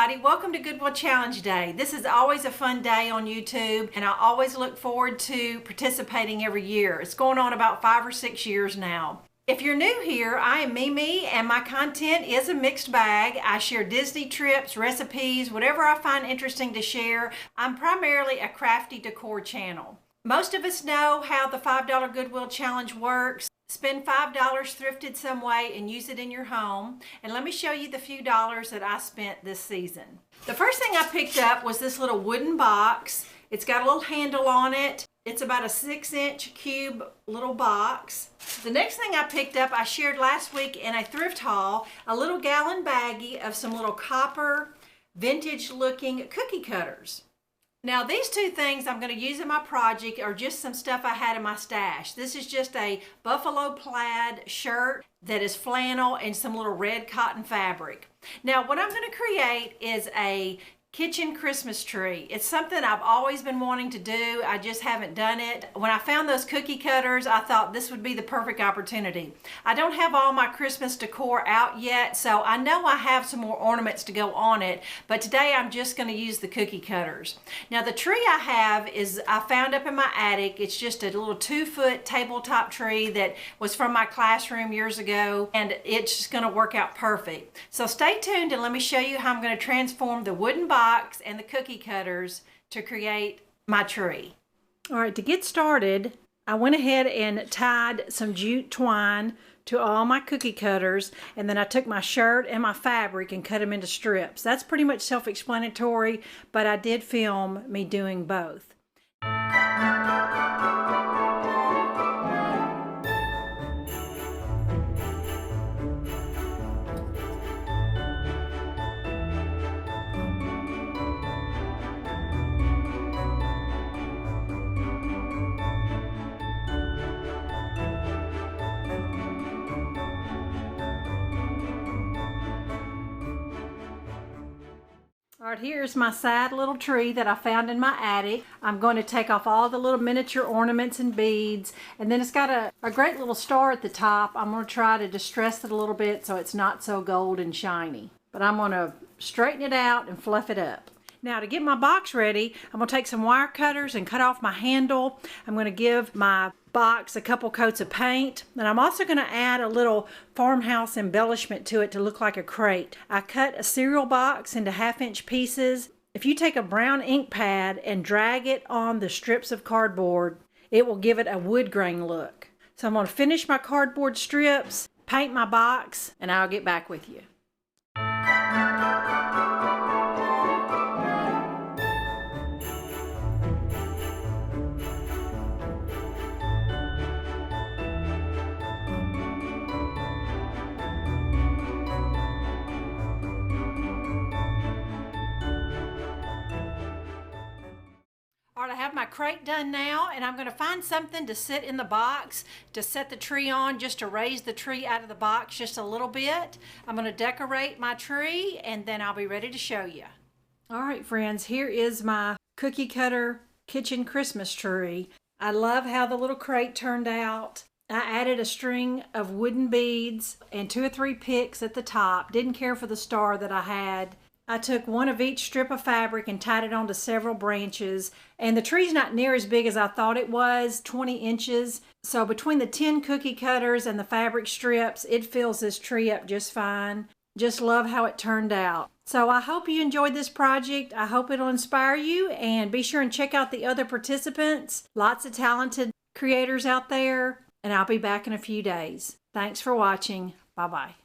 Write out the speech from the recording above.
everybody, welcome to Goodwill Challenge Day. This is always a fun day on YouTube and I always look forward to participating every year. It's going on about 5 or 6 years now. If you're new here, I am Mimi and my content is a mixed bag. I share Disney trips, recipes, whatever I find interesting to share. I'm primarily a crafty decor channel. Most of us know how the $5 Goodwill Challenge works. Spend $5 thrifted some way and use it in your home. And let me show you the few dollars that I spent this season. The first thing I picked up was this little wooden box. It's got a little handle on it. It's about a 6-inch cube little box. The next thing I picked up, I shared last week in a thrift haul, a little gallon baggie of some little copper vintage looking cookie cutters. Now these two things I'm going to use in my project are just some stuff I had in my stash. This is just a buffalo plaid shirt that is flannel and some little red cotton fabric. Now what I'm going to create is a kitchen Christmas tree. It's something I've always been wanting to do. I just haven't done it. When I found those cookie cutters, I thought this would be the perfect opportunity. I don't have all my Christmas decor out yet, so I know I have some more ornaments to go on it, but today I'm just going to use the cookie cutters. Now the tree I have is I found up in my attic. It's just a little 2-foot tabletop tree that was from my classroom years ago, and it's just going to work out perfect. So stay tuned and let me show you how I'm going to transform the wooden box and the cookie cutters to create my tree. All right, to get started, I went ahead and tied some jute twine to all my cookie cutters, and then I took my shirt and my fabric and cut them into strips. That's pretty much self-explanatory, but I did film me doing both. All right, here's my sad little tree that I found in my attic. I'm going to take off all the little miniature ornaments and beads, and then it's got a great little star at the top. I'm going to try to distress it a little bit so it's not so gold and shiny. But I'm going to straighten it out and fluff it up. Now to get my box ready, I'm going to take some wire cutters and cut off my handle. I'm going to give my box a couple coats of paint, and I'm also going to add a little farmhouse embellishment to it to look like a crate. I cut a cereal box into 1/2-inch pieces. If you take a brown ink pad and drag it on the strips of cardboard, it will give it a wood grain look. So I'm going to finish my cardboard strips, paint my box, and I'll get back with you. All right, I have my crate done now, and I'm going to find something to sit in the box to set the tree on, just to raise the tree out of the box just a little bit. I'm going to decorate my tree, and then I'll be ready to show you. All right, friends, here is my cookie cutter kitchen Christmas tree. I love how the little crate turned out. I added a string of wooden beads and 2 or 3 picks at the top. Didn't care for the star that I had. I took one of each strip of fabric and tied it onto several branches, and the tree's not near as big as I thought it was, 20 inches. So between the 10 cookie cutters and the fabric strips, it fills this tree up just fine. Just love how it turned out. So I hope you enjoyed this project. I hope it'll inspire you, and be sure and check out the other participants. Lots of talented creators out there, and I'll be back in a few days. Thanks for watching. Bye-bye.